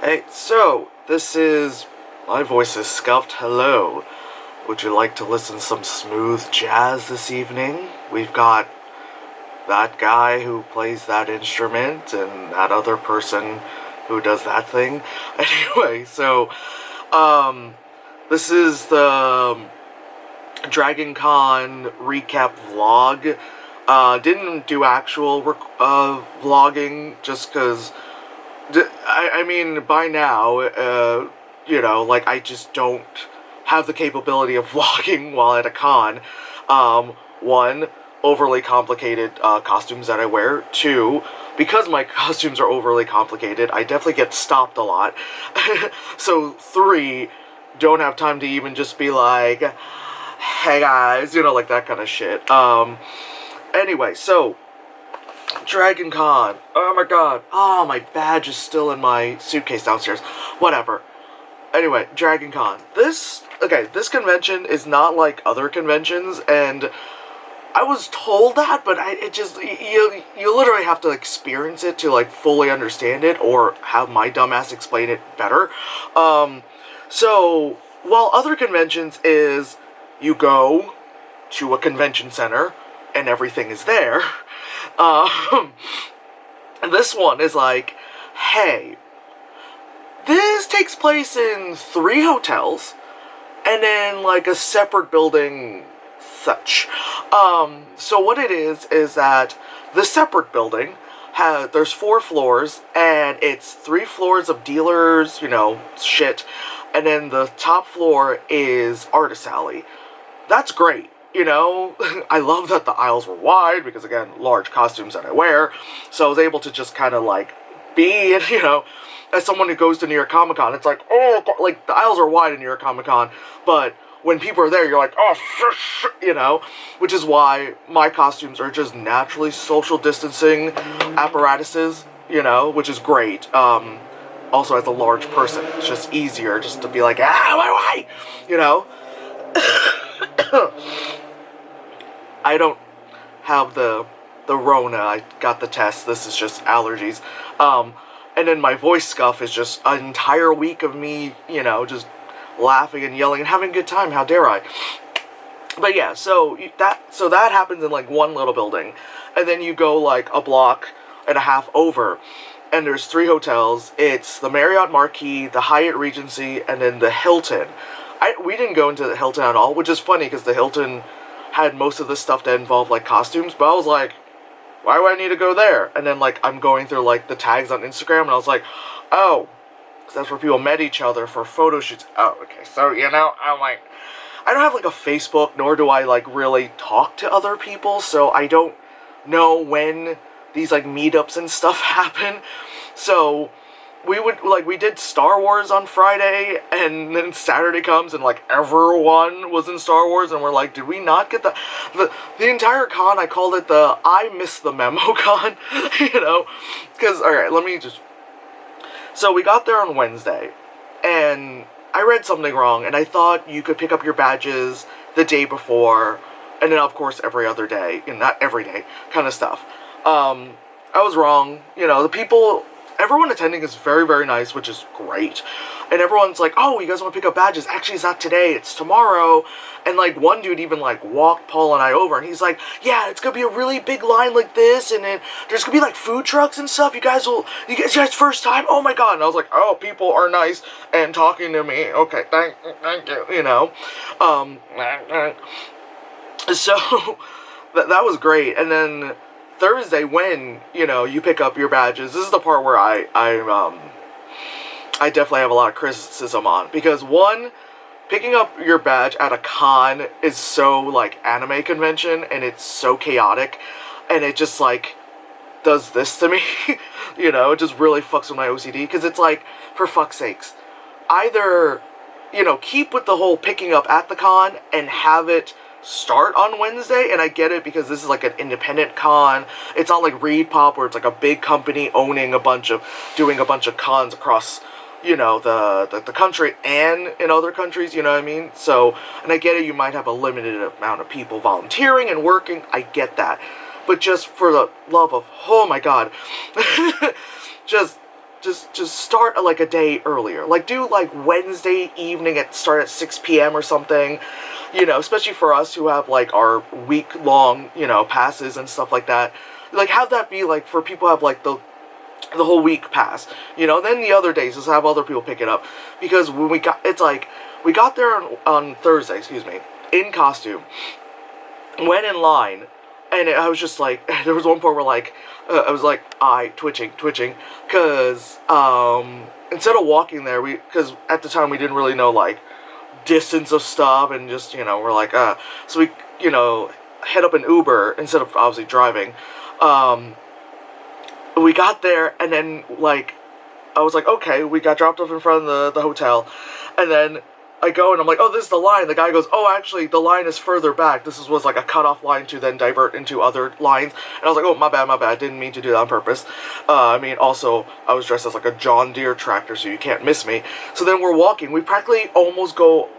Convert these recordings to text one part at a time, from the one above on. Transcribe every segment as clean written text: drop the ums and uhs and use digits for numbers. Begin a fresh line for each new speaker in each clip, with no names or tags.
Hey, so, this is... My voice is scuffed. Hello. Would you like to listen to some smooth jazz this evening? We've got that guy who plays that instrument and that other person who does that thing. Anyway, so, this is the DragonCon recap vlog. Didn't do actual vlogging just because... I mean, by now, I just don't have the capability of vlogging while at a con. One, overly complicated costumes that I wear. Two, because my costumes are overly complicated, I definitely get stopped a lot. So, three, don't have time to even just be like, hey guys, like that kind of shit. Anyway, so... DragonCon. Oh my god. Oh, my badge is still in my suitcase downstairs. Whatever. Anyway, DragonCon. This convention is not like other conventions, and I was told that, but you literally have to experience it to, fully understand it, or have my dumbass explain it better. So, while other conventions is, you go to a convention center, and everything is there, this one is like, hey, this takes place in 3 hotels, and then, a separate building such. So what it is that the separate building there's 4 floors, and it's 3 floors of dealers, shit, and then the top floor is Artist Alley. That's great. I love that the aisles were wide, because, again, large costumes that I wear, so I was able to just kind of, be, as someone who goes to New York Comic Con, it's like, oh, the aisles are wide in New York Comic Con, but when people are there, you're like, oh, which is why my costumes are just naturally social distancing apparatuses, which is great. Also, as a large person, it's just easier just to be like, why, I don't have the Rona. I got the test. This is just allergies. And then my voice scuff is just an entire week of me, just laughing and yelling and having a good time. How dare I? But yeah, so that happens in one little building, and then you go a block and a half over, and there's 3 hotels. It's the Marriott Marquis, the Hyatt Regency, and then the Hilton. We didn't go into the Hilton at all, which is funny because the Hilton had most of the stuff that involved costumes, but I was like, why do I need to go there? And then I'm going through the tags on Instagram, and I was like, oh, because that's where people met each other for photo shoots. Oh, okay, so I'm like, I don't have a Facebook, nor do I really talk to other people, so I don't know when these meetups and stuff happen. So we did Star Wars on Friday, and then Saturday comes, and everyone was in Star Wars, and we're like, did we not get the entire con? I called it the I missed the memo con, because, alright, let me just, so we got there on Wednesday, and I read something wrong, and I thought you could pick up your badges the day before, and then, of course, every other day, and not every day, kind of stuff. I was wrong. The people... Everyone attending is very, very nice, which is great. And everyone's like, oh, you guys want to pick up badges? Actually, it's not today, it's tomorrow. And, one dude even, walked Paul and I over, and he's like, yeah, it's gonna be a really big line like this, and then there's gonna be, food trucks and stuff. You guys first time? Oh, my God. And I was like, oh, people are nice and talking to me. Okay, thank you, So, that was great. And then... Thursday, when, you pick up your badges, this is the part where I definitely have a lot of criticism on. Because, one, picking up your badge at a con is so, anime convention, and it's so chaotic, and it just, does this to me. It just really fucks with my OCD, because it's for fuck's sakes, either, keep with the whole picking up at the con, and have it start on Wednesday, and I get it because this is an independent con. It's not like Reed Pop where it's a big company owning doing a bunch of cons across, the country and in other countries, you know what I mean? So, and I get it, you might have a limited amount of people volunteering and working, I get that. But just for the love of, oh my God, just just start like a day earlier. Like do like Wednesday evening start at 6 p.m. or something. You know, especially for us who have like our week long, you know, passes and stuff like that. Like have that be like for people who have like the whole week pass. You know, then the other days just have other people pick it up, because when we got there on Thursday, excuse me, in costume, went in line, and I was just like, there was one point where like, I was like, twitching, because, instead of walking there, because at the time we didn't really know, like, distance of stuff, and just, you know, we're like, so we, you know, head up an Uber, instead of obviously driving. We got there, and then, like, I was like, okay, we got dropped off in front of the hotel, and then I go and I'm like, oh, this is the line. The guy goes, oh, actually, the line is further back. This was like a cutoff line to then divert into other lines. And I was like, oh, my bad. Didn't mean to do that on purpose. I mean, also, I was dressed as like a John Deere tractor, so you can't miss me. So then we're walking. We practically almost go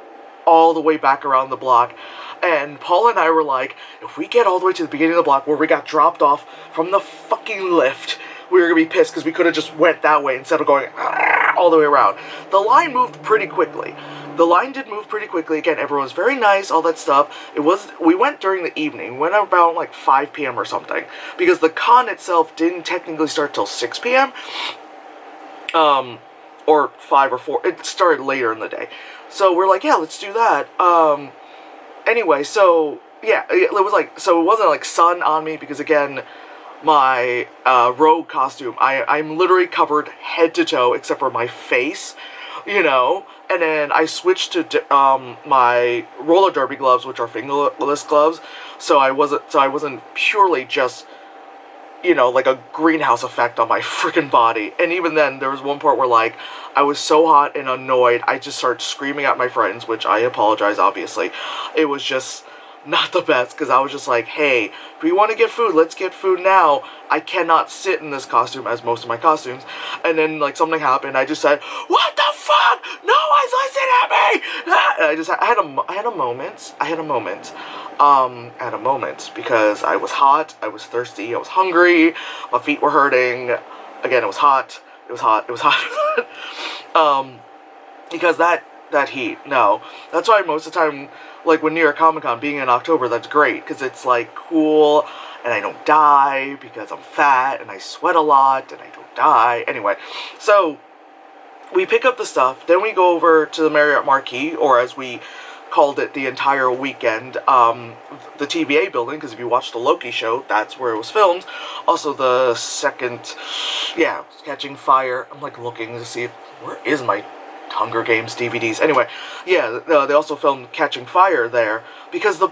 all the way back around the block. And Paul and I were like, if we get all the way to the beginning of the block where we got dropped off from the fucking lift, we were going to be pissed because we could have just went that way instead of going all the way around. The line moved pretty quickly. The line did move pretty quickly. Again, everyone was very nice, all that stuff. We went during the evening. We went about like 5 p.m. or something, because the con itself didn't technically start till 6 p.m. Or 5 or 4. It started later in the day. So we're like, yeah, let's do that. Anyway, so yeah, it was like, so it wasn't like sun on me, because again, my rogue costume, I'm literally covered head to toe except for my face, you know. And then I switched to my roller derby gloves, which are fingerless gloves, so I wasn't purely just, you know, like a greenhouse effect on my freaking body. And even then, there was one part where, like, I was so hot and annoyed, I just started screaming at my friends, which I apologize, obviously. It was just not the best, because I was just like, hey, if we want to get food, let's get food now. I cannot sit in this costume, as most of my costumes. And then, like, something happened. I just said, what the fuck? No one's listening at me! And I had a moment, because I was hot, I was thirsty, I was hungry, my feet were hurting. Again, it was hot. Because that heat, no. That's why most of the time, like, when New York Comic Con, being in October, that's great, because it's, like, cool, and I don't die, because I'm fat, and I sweat a lot, and I don't die. Anyway, so, we pick up the stuff, then we go over to the Marriott Marquis, or as we called it the entire weekend, the TVA building, because if you watch the Loki show, that's where it was filmed. Also, the second, yeah, Catching Fire. I'm, like, looking to see where is my Hunger Games DVDs. Anyway, yeah, they also filmed Catching Fire there, because the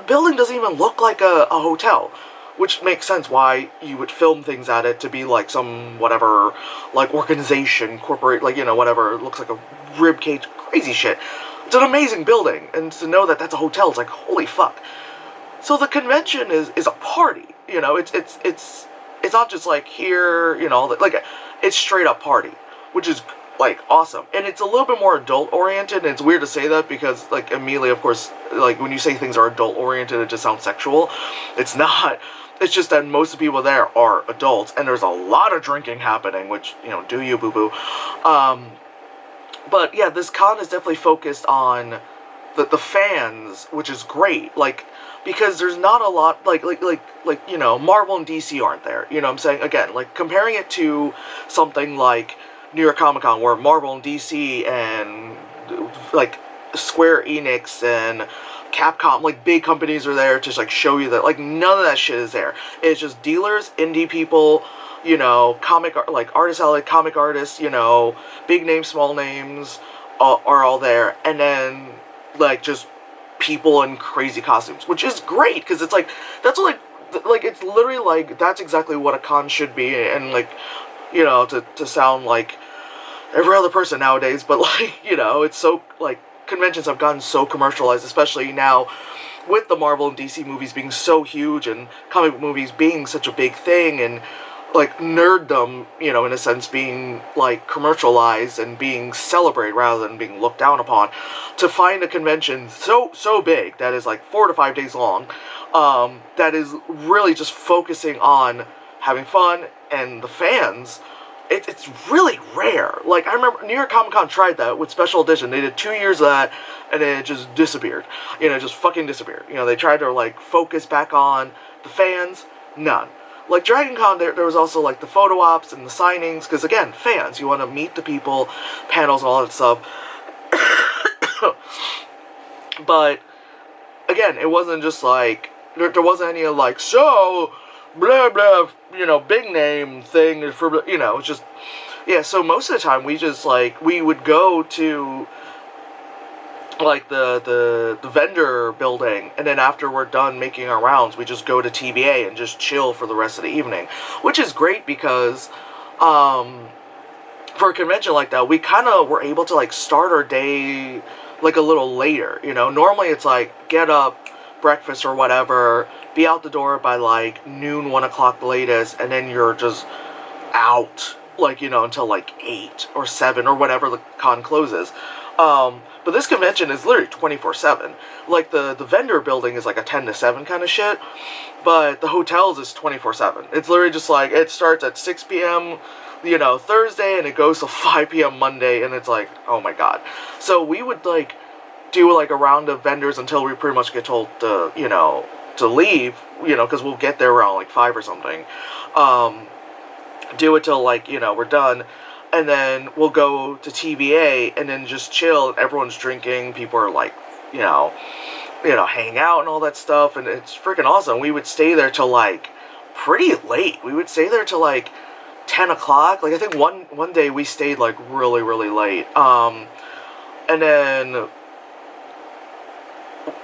building doesn't even look like a hotel, which makes sense why you would film things at it, to be like some whatever, like, organization, corporate, like, you know, whatever. It looks like a ribcage, crazy shit. It's an amazing building, and to know that that's a hotel, it's like, holy fuck. So the convention is a party, you know. It's not just like here, you know, like, it's straight up party, which is, like, awesome. And it's a little bit more adult oriented, and it's weird to say that, because, like, immediately, of course, like, when you say things are adult oriented, it just sounds sexual. It's not. It's just that most of the people there are adults, and there's a lot of drinking happening, which, you know, do you, boo-boo. But yeah, this con is definitely focused on the fans, which is great. Like, because there's not a lot, like, you know, Marvel and DC aren't there. You know what I'm saying? Again, like, comparing it to something like New York Comic Con, where Marvel and DC and, like, Square Enix and Capcom, like, big companies are there to, like, show you that, like, none of that shit is there. It's just dealers, indie people, you know, comic artists, you know, big names, small names, are all there. And then, like, just people in crazy costumes, which is great, because it's like, that's like, it's literally like, that's exactly what a con should be. And, like, you know, to sound like every other person nowadays, but, like, you know, it's so, like, conventions have gotten so commercialized, especially now with the Marvel and DC movies being so huge, and comic book movies being such a big thing, and, like, nerddom, you know, in a sense, being, like, commercialized and being celebrated rather than being looked down upon. To find a convention so big that is, like, 4 to 5 days long, that is really just focusing on having fun, and the fans it's really rare. Like, I remember New York Comic Con tried that with special edition. They did 2 years of that, and then it just disappeared. Just fucking disappeared. They tried to, like, focus back on the fans. None. Like, DragonCon, there was also, like, the photo ops and the signings, because, again, fans. You want to meet the people, panels, and all that stuff. But, again, it wasn't just, like, there wasn't any, like, so, blah, blah, big name thing, for, it's just, yeah, so most of the time, we just, like, we would go to, like, the vendor building, and then after we're done making our rounds, we just go to TBA and just chill for the rest of the evening, which is great because, for a convention like that, we kind of were able to, like, start our day, like, a little later, normally it's, like, get up, breakfast or whatever, be out the door by, like, noon, 1 o'clock latest, and then you're just out, like, until, like, 8 or 7 or whatever the con closes, but this convention is literally 24/7. Like, the vendor building is, like, a 10 to 7 kind of shit, but the hotels is 24/7. It's literally just, like, it starts at 6 p.m., Thursday, and it goes to 5 p.m. Monday, and it's like, oh my god. So we would, like, do, like, a round of vendors until we pretty much get told to, to leave, because we'll get there around, like, 5 or something. Do it till, like, we're done. And then we'll go to TVA and then just chill. Everyone's drinking. People are, like, hang out and all that stuff. And it's freaking awesome. We would stay there till, like, pretty late. We would stay there till, like, 10 o'clock. Like, I think one day we stayed, like, really, really late. And then,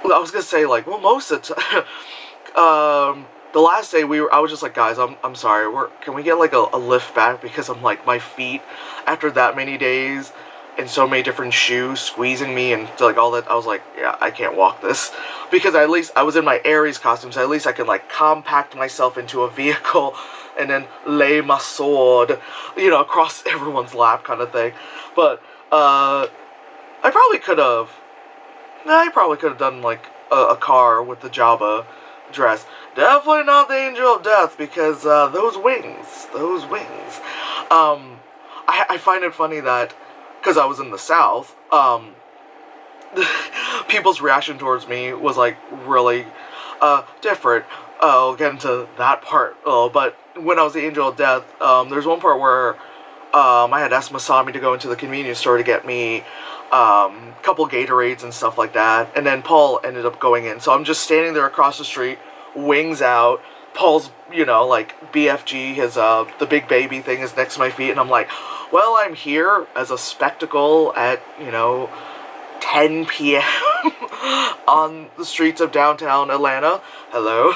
I was gonna say, like, well, most of the time, the last day I was just like, guys, I'm sorry, can we get, like, a lift back, because I'm, like, my feet, after that many days, and so many different shoes squeezing me, and, like, all that, I was like, yeah, I can't walk this, because at least I was in my Ares costume, so at least I could, like, compact myself into a vehicle, and then lay my sword, across everyone's lap, kind of thing, but, I probably could have done, like, a car with the Jabba dress. Definitely not the Angel of Death, because those wings. I find it funny that, because I was in the South, people's reaction towards me was, like, really different. I'll get into that part. But when I was the Angel of Death, there's one part where I had asked Masami to go into the convenience store to get me couple Gatorades and stuff like that, and then Paul ended up going in, so I'm just standing there across the street, wings out, Paul's, like, BFG, his, the big baby thing is next to my feet, and I'm like, well, I'm here as a spectacle at, 10 p.m. on the streets of downtown Atlanta, hello,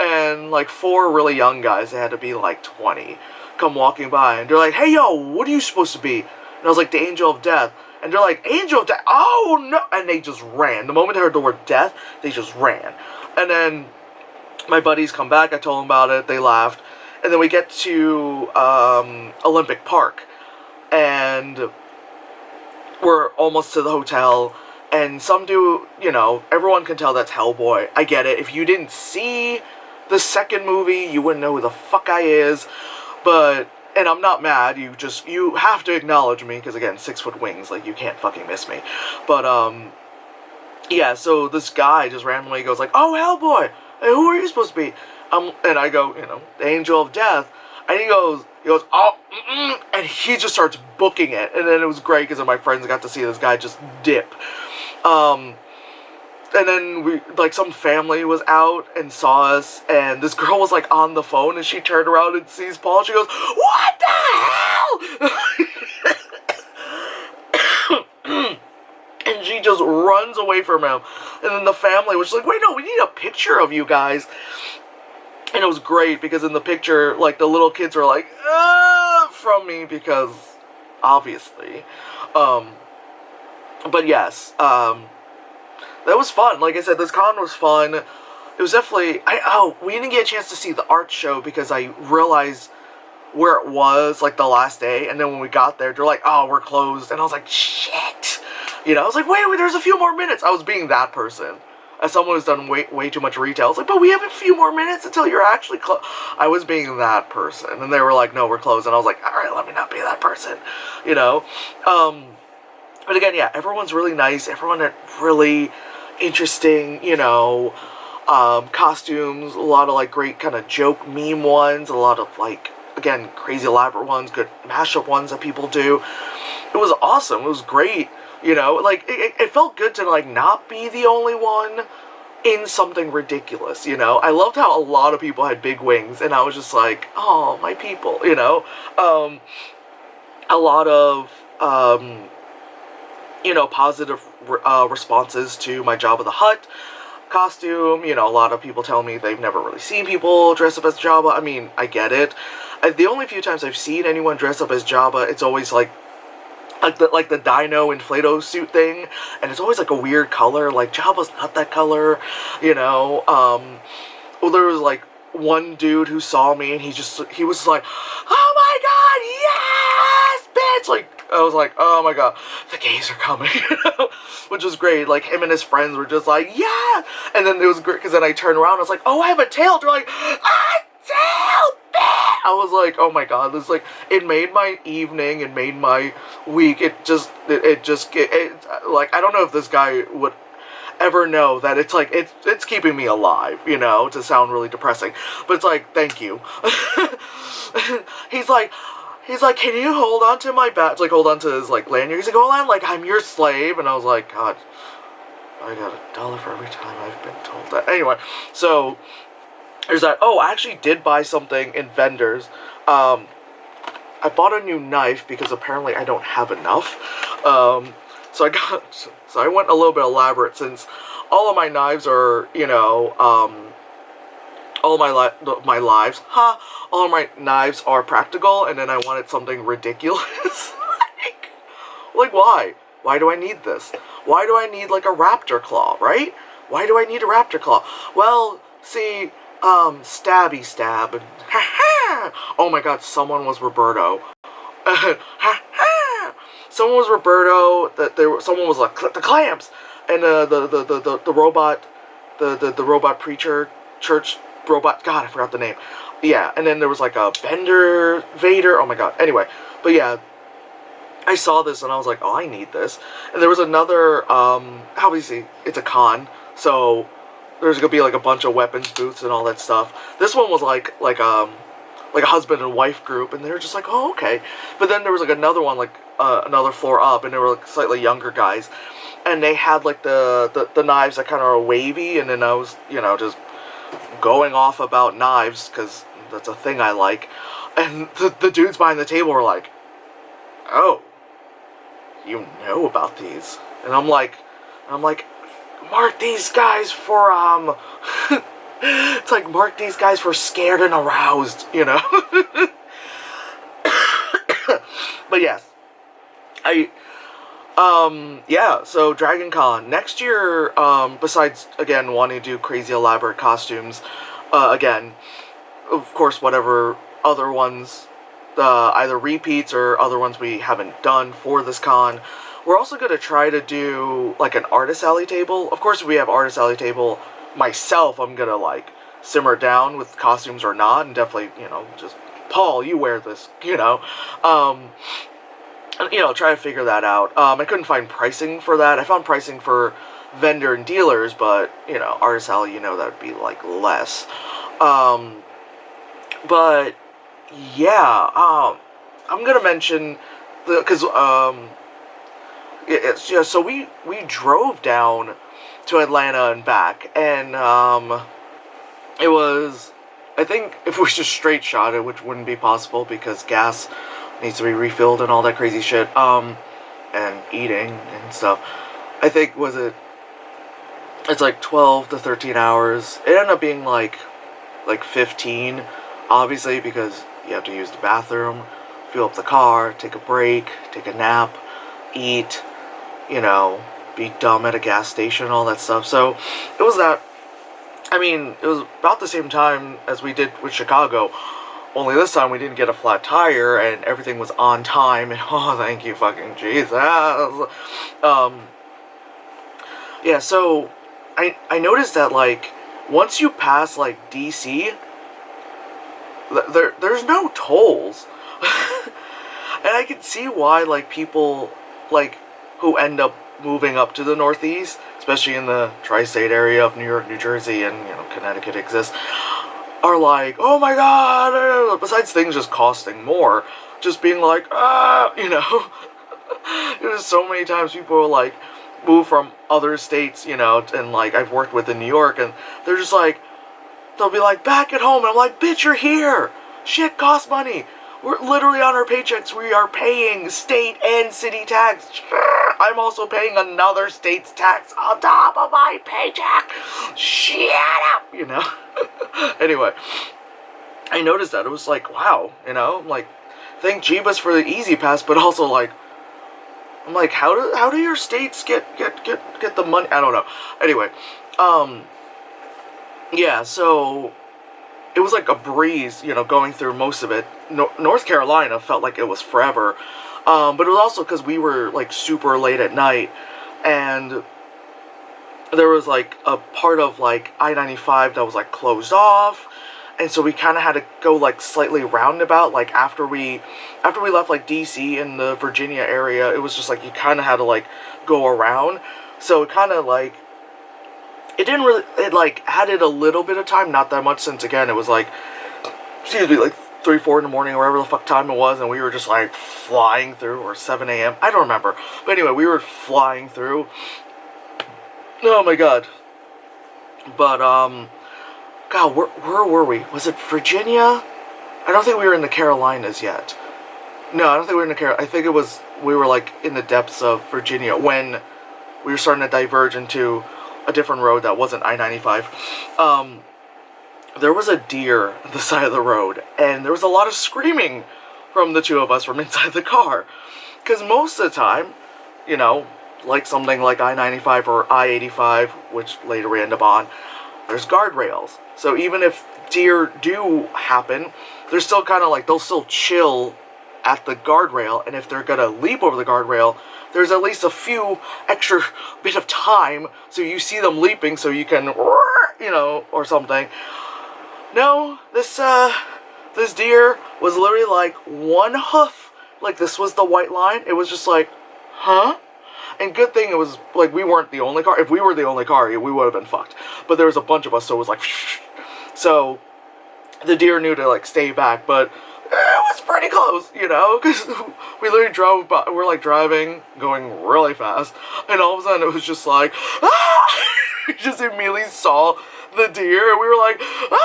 and, like, 4 really young guys, they had to be, like, 20, come walking by, and they're like, hey, yo, what are you supposed to be? And I was like, the Angel of Death. And they're like, Angel of Death, oh no! And they just ran. The moment they heard the word death, they just ran. And then my buddies come back, I told them about it, they laughed. And then we get to Olympic Park. And we're almost to the hotel. And some do, everyone can tell that's Hellboy. I get it. If you didn't see the second movie, you wouldn't know who the fuck I is. But... and I'm not mad, you have to acknowledge me, because again, 6-foot wings, like, you can't fucking miss me. But, yeah, so this guy just randomly goes like, oh, Hellboy, hey, who are you supposed to be? And I go, the Angel of Death, and he goes, oh, and he just starts booking it, and then it was great, because my friends got to see this guy just dip. And then some family was out and saw us, and this girl was, like, on the phone, and she turned around and sees Paul, and she goes, what the hell? And she just runs away from him, and then the family was like, wait, no, we need a picture of you guys. And it was great, because in the picture, like, the little kids were like, from me, because, obviously. But yes, that was fun. Like I said, this con was fun. It was definitely... we didn't get a chance to see the art show because I realized where it was, like, the last day. And then when we got there, they're like, oh, we're closed. And I was like, shit. I was like, wait, there's a few more minutes. I was being that person. as someone who's done way too much retail, it's like, but we have a few more minutes until you're actually closed. I was being that person, and they were like, no, we're closed, and I was like, all right, let me not be that person, you know. But again, yeah, everyone's really nice. Everyone had really interesting, you know, costumes. A lot of like great kind of joke meme ones. A lot of like, again, crazy elaborate ones, good mashup ones that people do. It was awesome. It was great. You know, like, it felt good to, like, not be the only one in something ridiculous, you know? I loved how a lot of people had big wings, and I was just like, oh, my people, you know? A lot of, you know, positive responses to my Jabba the Hutt costume. You know, a lot of people tell me they've never really seen people dress up as Jabba. I mean, I get it. The only few times I've seen anyone dress up as Jabba, it's always like the Dino Inflato suit thing, and it's always like a weird color. Like, Jabba's not that color, you know. Well, there was like one dude who saw me, and he was like, oh my god, yes, bitch! Like, I was like, oh my god, the gays are coming, you know? Which was great. Like, him and his friends were just like, yeah! And then it was great, because then I turned around, I was like, oh, I have a tail! They're like, a tail, bitch! I was like, oh my god, this, like, it made my evening, it made my week, like, I don't know if this guy would ever know that it's like, it's keeping me alive, you know, to sound really depressing, but it's like, thank you. He's like, can you hold on to my badge, like, hold on to his, like, lanyard? He's like, hold on, like, I'm your slave, and I was like, god, I got $1 for every time I've been told that. Anyway, so, there's that. Oh, I actually did buy something in vendors. I bought a new knife because apparently I don't have enough. So I went a little bit elaborate, since all of my knives are, you know, all my lives, all of my knives are practical, and then I wanted something ridiculous. like why? Why do I need this? Why do I need, like, a raptor claw, right? Why do I need a raptor claw? Well, see, stabby stab, and ha-ha! Oh my god, someone was Roberto. Ha-ha! Someone was Roberto, someone was like, the clamps! And, the robot, the robot preacher, church robot, god, I forgot the name. Yeah, and then there was like a Bender Vader, oh my god, anyway, but yeah, I saw this and I was like, oh, I need this. And there was another, obviously, it's a con, so there's gonna be like a bunch of weapons booths and all that stuff. This one was like a husband and wife group, and they were just like, oh, okay. But then there was like another one, like another floor up, and they were like slightly younger guys, and they had like the knives that kind of are wavy, and then I was, you know, just going off about knives because that's a thing I like, and the dudes behind the table were like, oh, you know about these, and I'm like, mark these guys for it's like, mark these guys for scared and aroused, you know. But yes, yeah, so DragonCon next year, besides, again, wanting to do crazy elaborate costumes, again, of course, whatever other ones, either repeats or other ones we haven't done for this con, we're also going to try to do, like, an artist alley table. Of course, if we have artist alley table, myself, I'm going to, like, simmer down with costumes or not, and definitely, you know, just, Paul, you wear this, you know, you know, try to figure that out. I couldn't find pricing for that. I found pricing for vendor and dealers, but, you know, artist alley, you know, that would be, like, less. But, yeah, I'm gonna mention, because, so we drove down to Atlanta and back, and, it was, I think, if we just straight shot it, which wouldn't be possible, because gas needs to be refilled and all that crazy shit, and eating and stuff, I think, it's like 12 to 13 hours, it ended up being like 15, obviously, because you have to use the bathroom, fill up the car, take a break, take a nap, eat, you know, be dumb at a gas station, all that stuff. So it was that. I mean, it was about the same time as we did with Chicago, only this time we didn't get a flat tire and everything was on time, and oh, thank you fucking Jesus. Yeah, so I noticed that, like, once you pass, like, DC, there's no tolls. And I can see why, like, people, like, who end up moving up to the Northeast, especially in the tri-state area of New York, New Jersey, and, you know, Connecticut exists, are like, oh my god, besides things just costing more, just being like, you know, there's so many times people are like, move from other states, you know, and like, I've worked with in New York, and they're just like, they'll be like, back at home, and I'm like, bitch, you're here, shit costs money, we're literally on our paychecks, we are paying state and city tax, I'm also paying another state's tax on top of my paycheck, shut up, you know. Anyway, I noticed that. It was like, wow, you know, I'm like, thank Jeebus for the easy pass, but also like, I'm like, how do your states get the money? I don't know. Anyway, yeah, so it was like a breeze, you know, going through most of it. North Carolina felt like it was forever, but it was also because we were like super late at night, and there was like a part of like I-95 that was like closed off, and so we kind of had to go like slightly roundabout. Like after we left like DC in the Virginia area, it was just like you kind of had to like go around. So it kind of like, it didn't really, it like added a little bit of time, not that much, since again it was like, excuse me, like 3, 4 in the morning, or whatever the fuck time it was, and we were just like flying through, or 7 a.m. I don't remember, but anyway, we were flying through. Oh my god. But, God, where were we? Was it Virginia? I don't think we were in the Carolinas yet. No, I don't think we were in the Carolinas. I think it was, we were, like, in the depths of Virginia when we were starting to diverge into a different road that wasn't I-95. There was a deer on the side of the road, and there was a lot of screaming from the two of us from inside the car. Because most of the time, you know, like something like I-95 or I-85, which later we end up on, there's guardrails. So even if deer do happen, they're still kind of like, they'll still chill at the guardrail, and if they're gonna leap over the guardrail, there's at least a few extra bit of time, so you see them leaping, so you can, you know, or something. No, this deer was literally like one hoof, like this was the white line, it was just like, huh? And good thing it was, like, we weren't the only car. If we were the only car, we would have been fucked. But there was a bunch of us, so it was like, so the deer knew to, like, stay back. But it was pretty close, you know, because we literally drove by, we're, like, driving, going really fast. And all of a sudden, it was just like, ah! We just immediately saw the deer, and we were like, ah!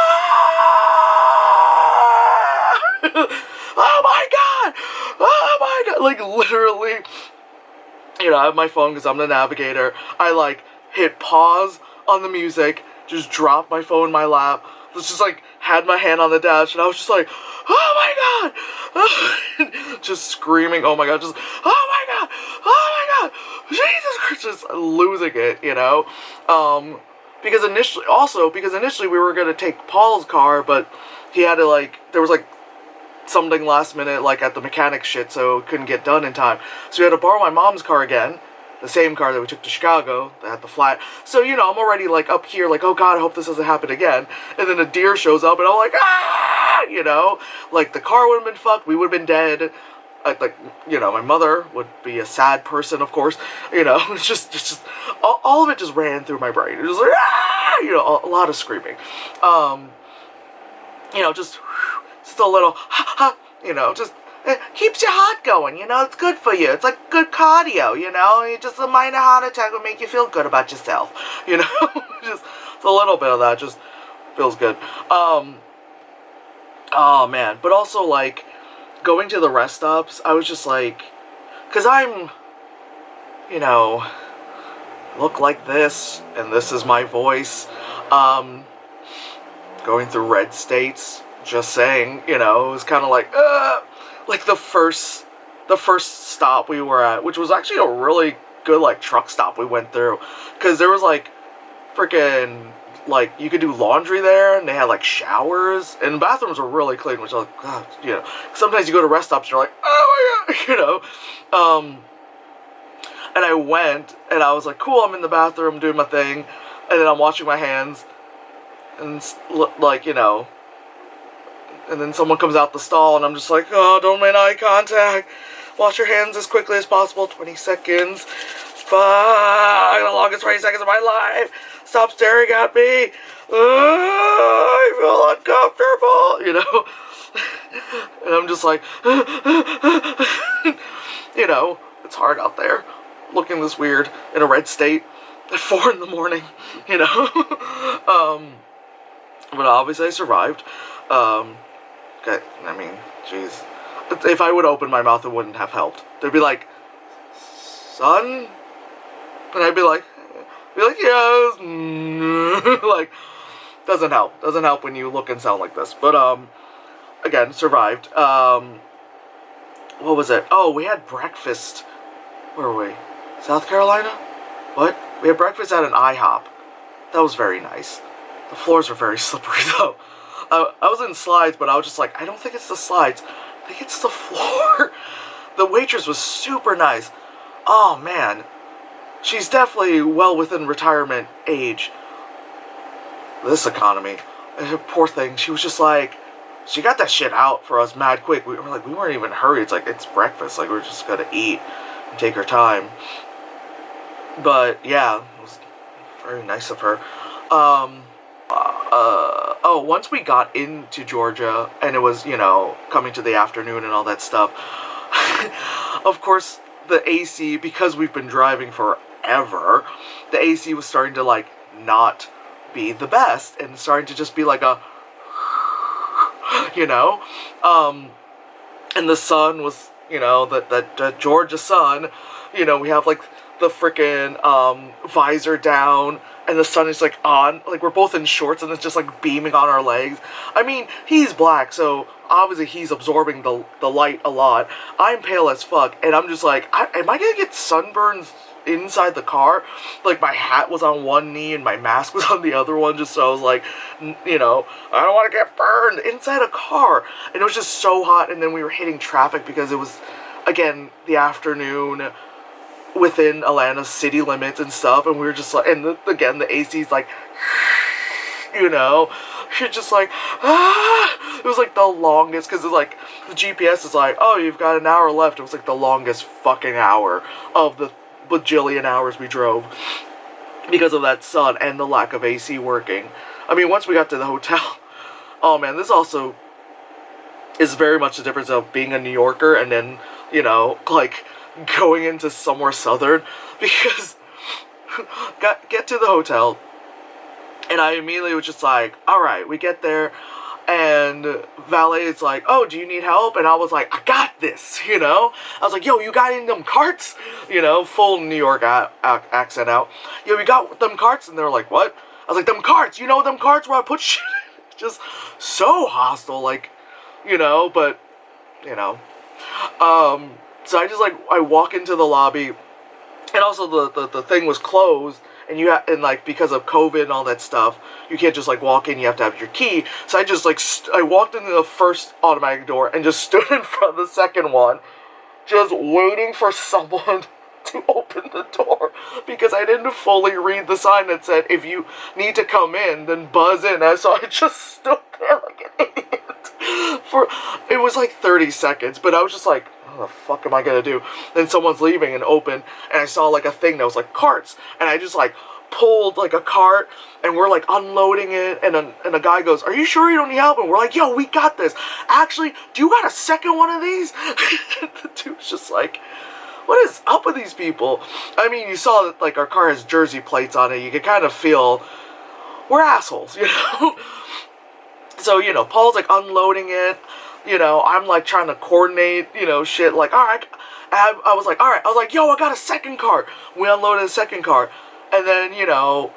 Oh my god! Oh my god! Like, literally, you know, I have my phone because I'm the navigator. I, like, hit pause on the music, just dropped my phone in my lap, just, like, had my hand on the dash, and I was just like, oh my god! Just screaming, oh my god, just, oh my god! Oh my god! Jesus Christ! Just losing it, you know? Because initially we were gonna take Paul's car, but he had to, like, there was, like, something last minute, like, at the mechanic shit, so it couldn't get done in time. So we had to borrow my mom's car again, the same car that we took to Chicago, that had the flat. So, you know, I'm already, like, up here, like, oh god, I hope this doesn't happen again. And then a deer shows up, and I'm like, ah! You know? Like, the car would have been fucked, we would have been dead. Like, you know, my mother would be a sad person, of course. You know, it's just all of it just ran through my brain. It was like, ah! You know, a lot of screaming. You know, just a little, ha, ha, you know, just keeps your heart going, you know, it's good for you. It's like good cardio, you know, just a minor heart attack will make you feel good about yourself, you know, just a little bit of that just feels good. Oh man, but also, like, going to the rest stops, I was just like, because I'm, you know, look like this, and this is my voice, going through red states, just saying, you know, it was kind of like the first stop we were at, which was actually a really good, like, truck stop we went through, because there was, like, freaking, like, you could do laundry there, and they had, like, showers, and the bathrooms were really clean, which I was like, God, you know, sometimes you go to rest stops, and you're like, oh my god, you know, and I went, and I was like, cool, I'm in the bathroom doing my thing, and then I'm washing my hands, and like, you know, and then someone comes out the stall, and I'm just like, oh, don't make eye contact. Wash your hands as quickly as possible. 20 seconds. Fuck, the longest 20 seconds of my life. Stop staring at me. I feel uncomfortable, you know. And I'm just like, you know, it's hard out there, looking this weird in a red state at 4 in the morning, you know. But obviously I survived. Okay, I mean, jeez. If I would open my mouth, it wouldn't have helped. They'd be like, son? And I'd be like, yes. Like, doesn't help. Doesn't help when you look and sound like this. But, again, survived. What was it? Oh, we had breakfast. Where were we? South Carolina? What? We had breakfast at an IHOP. That was very nice. The floors were very slippery, though. I was in slides, but I was just like, I don't think it's the slides. I think it's the floor. The waitress was super nice. Oh, man. She's definitely well within retirement age. This economy. Poor thing. She was just like, she got that shit out for us mad quick. We were like, we weren't even hurried. It's like, it's breakfast. Like, we're just gonna eat and take our time. But, yeah, it was very nice of her. Once we got into Georgia, and it was, you know, coming to the afternoon and all that stuff, of course, the AC, because we've been driving forever, the AC was starting to, like, not be the best, and starting to just be like a, you know, and the sun was, you know, that Georgia sun, you know, we have, like, the frickin', visor down, and the sun is, like, on, like, we're both in shorts, and it's just, like, beaming on our legs. I mean, he's black, so obviously he's absorbing the light a lot. I'm pale as fuck, and I'm just like, am I gonna get sunburns inside the car? Like, my hat was on one knee, and my mask was on the other one, just so I was like, you know, I don't want to get burned inside a car. And it was just so hot, and then we were hitting traffic because it was, again, the afternoon, within Atlanta's city limits and stuff, and we were just like, and again, the AC's like, you know, you're just like, ah! It was like the longest, because it's like, the GPS is like, oh, you've got an hour left. It was like the longest fucking hour of the bajillion hours we drove, because of that sun and the lack of AC working. I mean, once we got to the hotel, oh man, this also is very much the difference of being a New Yorker and then, you know, like, going into somewhere southern, because get to the hotel, and I immediately was just like, alright, we get there, and valet is like, oh, do you need help? And I was like, I got this, you know? I was like, yo, you got in them carts? You know, full New York accent out. Yo, you got them carts? And they were like, what? I was like, them carts, you know them carts where I put shit? Just so hostile, like, you know, but, you know, so I just, like, I walk into the lobby, and also the thing was closed, and and, like, because of COVID and all that stuff, you can't just, like, walk in, you have to have your key. So I just, like, I walked into the first automatic door and just stood in front of the second one, just waiting for someone to open the door, because I didn't fully read the sign that said, if you need to come in, then buzz in. And so I just stood there like an idiot for, it was like 30 seconds, but I was just like, what the fuck am I gonna do? Then someone's leaving and open, and I saw like a thing that was like carts, and I just like pulled like a cart, and we're like unloading it, and a guy goes, are you sure you don't need help? And we're like, yo, we got this. Actually, do you got a second one of these? The dude's just like, what is up with these people? I mean, you saw that like our car has Jersey plates on it. You can kind of feel we're assholes, you know? So, you know, Paul's like unloading it. You know, I'm like trying to coordinate, you know, shit. Like, all right. I was like, all right. I was like, yo, I got a second car. We unloaded a second car. And then, you know,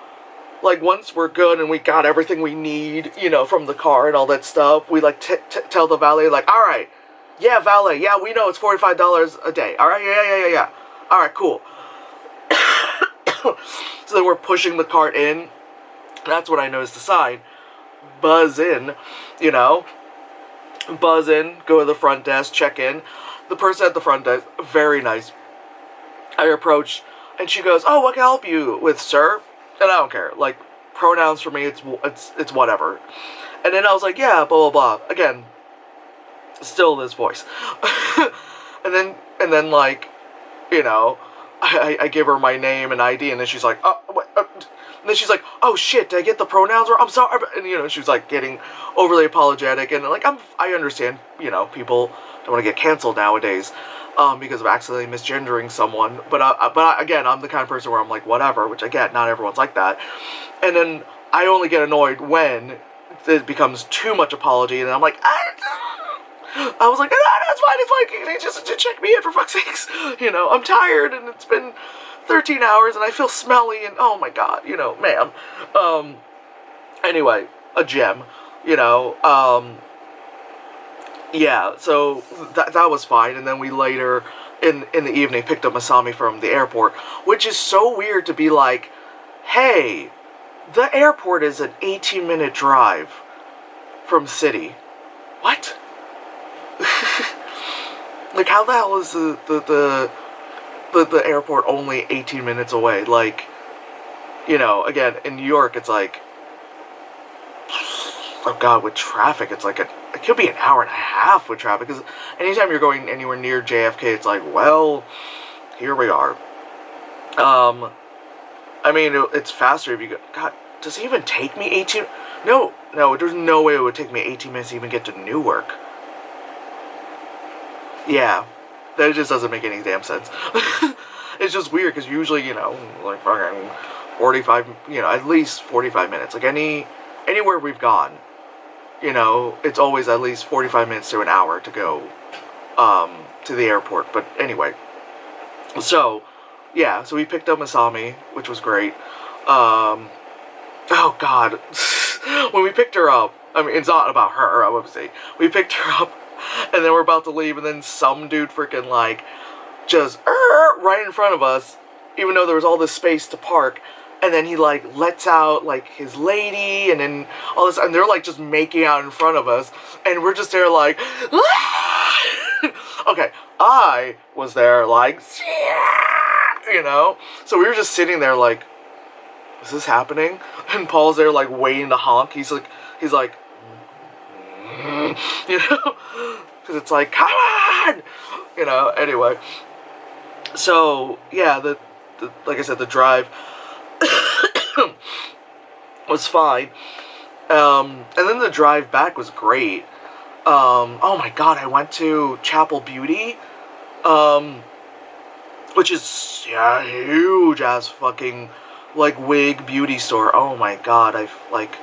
like once we're good and we got everything we need, you know, from the car and all that stuff, we like tell the valet, like, all right. Yeah, valet. Yeah, we know it's $45 a day. All right. Yeah. All right, cool. So then we're pushing the cart in. That's when I noticed the sign. Buzz in, you know. Buzz in, go to the front desk, check in. The person at the front desk, very nice. I approach, and she goes, oh, what can I help you with, sir? And I don't care. Like, pronouns for me, it's whatever. And then I was like, yeah, blah, blah, blah. Again, still this voice. and then like, you know, I give her my name and ID, and then she's like, oh, what, and then she's like, oh shit, did I get the pronouns wrong? I'm sorry. And, you know, she was like getting overly apologetic, and like, I understand, you know, people don't want to get canceled nowadays, because of accidentally misgendering someone, but again, I'm the kind of person where I'm like, whatever, which again, not everyone's like that. And then I only get annoyed when it becomes too much apology, and I'm like, I was like, it's fine, just check me in for fuck's sakes. You know, I'm tired, and it's been 13 hours, and I feel smelly, and oh my god, you know, ma'am. Anyway, a gem, you know, yeah, so that was fine, and then we later, in the evening, picked up Masami from the airport, which is so weird to be like, hey, the airport is an 18-minute drive from city. What? Like, how the hell is the airport only 18 minutes away? Like, you know, again, in New York, it's like, oh god, with traffic, it's like it could be an hour and a half with traffic, because anytime you're going anywhere near JFK, it's like, well, here we are. I mean, it's faster if you go, god, does it even take me 18, no, there's no way it would take me 18 minutes to even get to Newark. Yeah, that just doesn't make any damn sense. It's just weird, because usually, you know, like fucking 45, you know, at least 45 minutes, like anywhere we've gone, you know, it's always at least 45 minutes to an hour to go, to the airport. But anyway, so, yeah, so we picked up Masami, which was great. Oh god, when we picked her up, I mean, it's not about her, obviously, we picked her up, and then we're about to leave, and then some dude freaking, like, just, right in front of us, even though there was all this space to park. And then he, like, lets out, like, his lady, and then all this, and they're, like, just making out in front of us, and we're just there, like, okay, I was there, like, you know, so we were just sitting there, like, is this happening? And Paul's there, like, waiting to honk. He's like, you know, because it's like, come on, you know. Anyway, so yeah, the like I said, the drive was fine, and then the drive back was great. Oh my god, I went to Chapel Beauty, which is, yeah, huge ass fucking, like, wig beauty store. Oh my god, I've, like,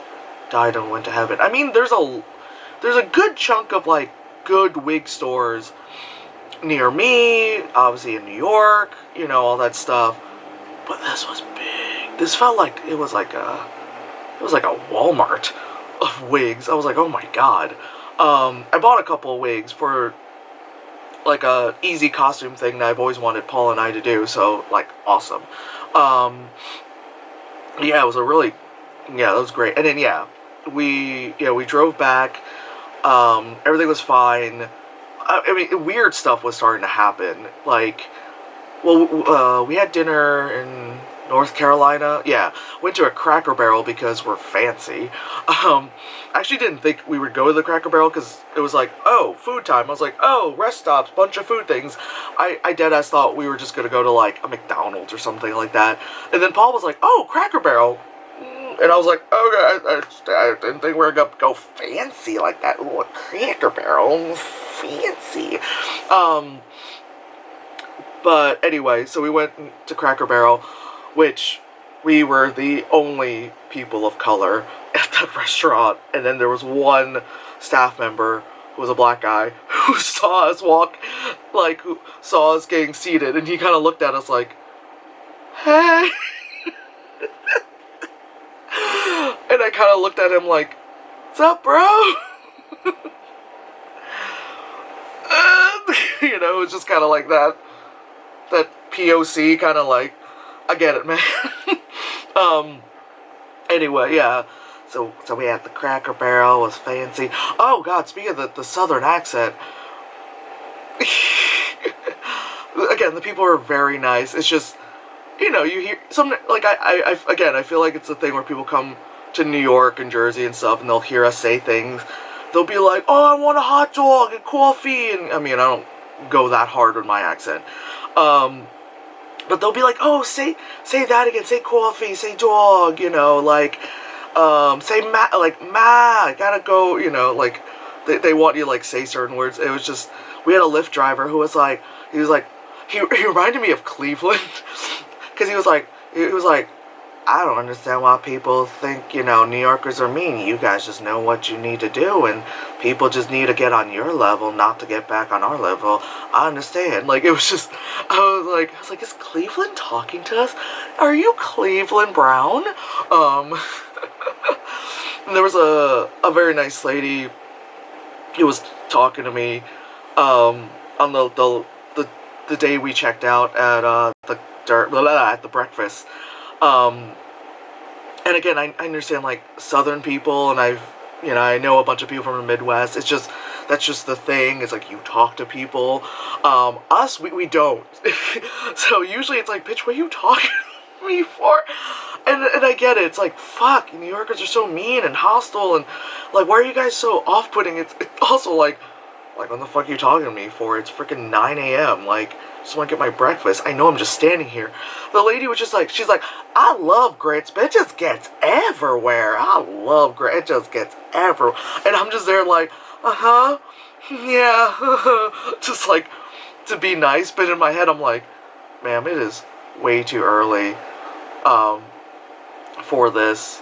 died and went to heaven. I mean, there's a good chunk of, like, good wig stores near me, obviously in New York, you know, all that stuff. But this was big. This felt like it was like a Walmart of wigs. I was like, oh my god. I bought a couple of wigs for, like, a easy costume thing that I've always wanted Paul and I to do, so, like, awesome. Yeah, it was that was great. And then, yeah, we drove back, everything was fine. I mean, weird stuff was starting to happen, like, well, we had dinner in North Carolina. Yeah, went to a Cracker Barrel because we're fancy. I actually didn't think we would go to the Cracker Barrel because it was like, oh, food time. I was like, oh, rest stops, bunch of food things. I deadass thought we were just going to go to, like, a McDonald's or something like that. And then Paul was like, oh, Cracker Barrel. And I was like, okay, I didn't think we were going to go fancy like that. Ooh, a Cracker Barrel, fancy. But anyway, so we went to Cracker Barrel, which we were the only people of color at that restaurant. And then there was one staff member who was a black guy who saw us walk, like, who saw us getting seated, and he kind of looked at us like, hey. And I kind of looked at him like, what's up, bro? You know, it was just kind of like that POC, kind of like, I get it, man. Anyway, yeah, so we had the Cracker Barrel, was fancy. Oh god, speaking of the southern accent, again, the people are very nice. It's just, you hear some, like, again, I feel like it's a thing where people come to New York and Jersey and stuff, and they'll hear us say things. They'll be like, oh, I want a hot dog and coffee, and, I mean, I don't go that hard with my accent. But they'll be like, oh, say that again, say coffee, say dog, like, say ma, I gotta go, like, they want you to, like, say certain words. It was just, we had a Lyft driver who was like, he reminded me of Cleveland, because he was like, I don't understand why people think, New Yorkers are mean. You guys just know what you need to do, and people just need to get on your level, not to get back on our level. I understand. Like, it was just, I was like, is Cleveland talking to us? Are you Cleveland Brown? And there was a very nice lady who was talking to me, on the day we checked out at, at the breakfast. And again, I understand, like, Southern people, and I know a bunch of people from the Midwest. It's just, that's just the thing. It's like, you talk to people. Us, we don't. So usually it's like, bitch, what are you talking to me for? And I get it. It's like, fuck, New Yorkers are so mean and hostile, and, like, why are you guys so off-putting? It's also like, what the fuck are you talking to me for? It's freaking 9 a.m., like, just want to get my breakfast. I know I'm just standing here. The lady was just like, she's like, I love grits, but it just gets everywhere. I love grits. It just gets everywhere. And I'm just there like, yeah, just like, to be nice. But in my head, I'm like, ma'am, it is way too early, for this.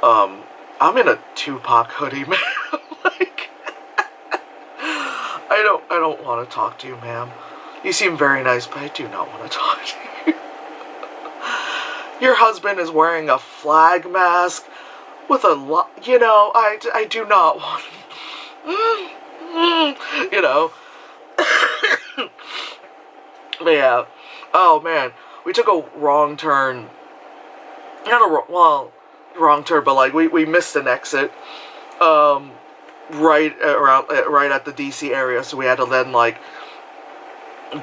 I'm in a Tupac hoodie, man. Like, I don't want to talk to you, ma'am. You seem very nice, but I do not want to talk to you. Your husband is wearing a flag mask with a I do not want But yeah. Oh, man. We took a wrong turn. Wrong turn, but, like, we missed an exit. Right at the DC area, so we had to then, like,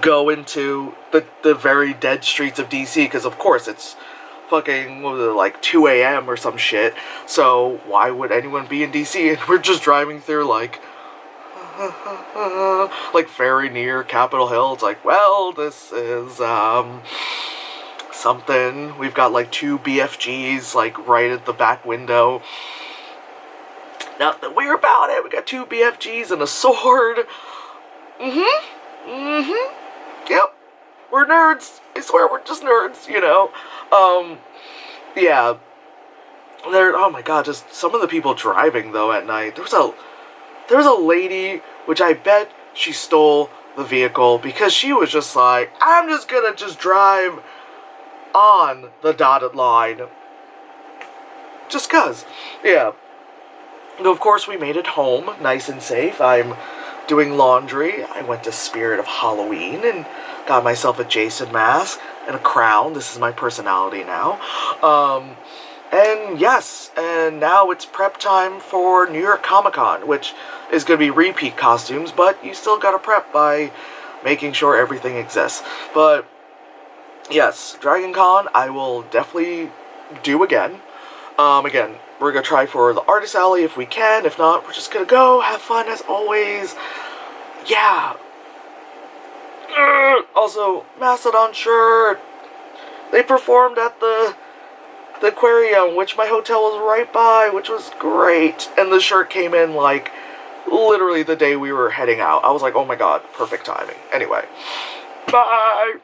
go into the very dead streets of DC, because of course it's fucking, what was it, like 2 a.m. or some shit, so why would anyone be in DC? And we're just driving through, like, like, very near Capitol Hill. It's like, well, this is, something. We've got, like, 2 BFGs, like, right at the back window. Nothing weird about it. We got 2 BFGs and a sword. Yep. We're nerds. I swear we're just nerds, Yeah. Oh my god, just some of the people driving, though, at night. There was a lady, which I bet she stole the vehicle, because she was just like, I'm just gonna just drive on the dotted line. Just cuz. Yeah. And of course, we made it home, nice and safe. I'm doing laundry. I went to Spirit of Halloween and got myself a Jason mask and a crown. This is my personality now. And yes, and now it's prep time for New York Comic Con, which is going to be repeat costumes, but you still got to prep by making sure everything exists. But yes, DragonCon I will definitely do again. Again, we're going to try for the Artist Alley if we can. If not, we're just going to go, have fun as always. Yeah. Also, Mastodon shirt. They performed at the aquarium, which my hotel was right by, which was great. And the shirt came in, like, literally the day we were heading out. I was like, oh my god, perfect timing. Anyway. Bye!